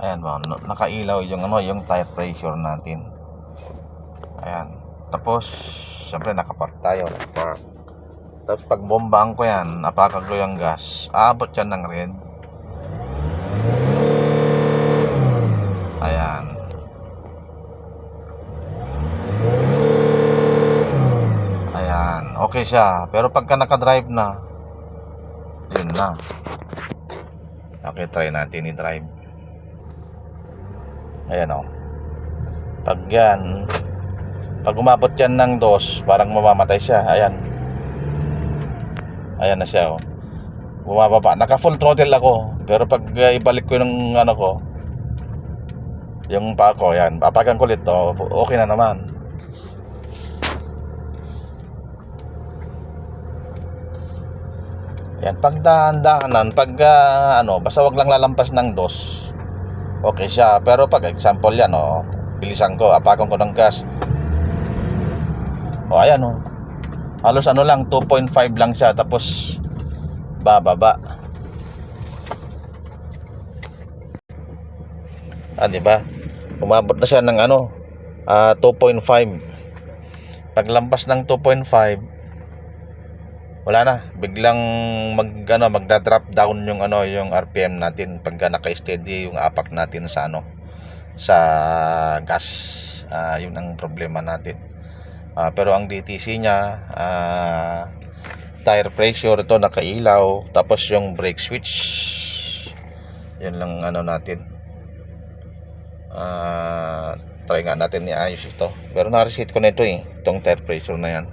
Ayan mo, nakailaw yung ano, yung tire pressure natin. Ayan. Tapos syempre nakapark tayo, nakapark. Tapos pag bombang ko yan, apakan ko yung gas, aabot yan ng red. Ayan. Ayan, okay siya. Pero pagka nakadrive na, yun na. Okay, try natin i-drive. Ayan o. Pag yan, pag umabot yan ng 2, parang mamamatay siya. Ayan. Ayan na siya o. Bumababa. Naka full throttle ako. Pero pag ibalik ko yung ano ko, yung paa ko, yan, papagan ko ulit o. Okay na naman. Yan, pag dahan-dahanan, pag ano, basta wag lang lalampas ng 2, okay siya. Pero pag example yan o, bilisan ko, apakan ko ng gas. O ayan o, halos ano lang, 2.5 lang siya. Tapos bababa. Diba? Umabot na siya ng ano, 2.5. Paglampas ng 2.5, wala na, biglang magda-drop down yung ano, yung RPM natin pagka naka-steady yung apak natin sa ano, sa gas. Yun ang problema natin. Pero ang DTC niya, tire pressure, ito nakailaw, tapos yung brake switch, yun lang ano natin. Try nga natin i-ayos ito. Pero na-reset ko na ito itong tire pressure na yan.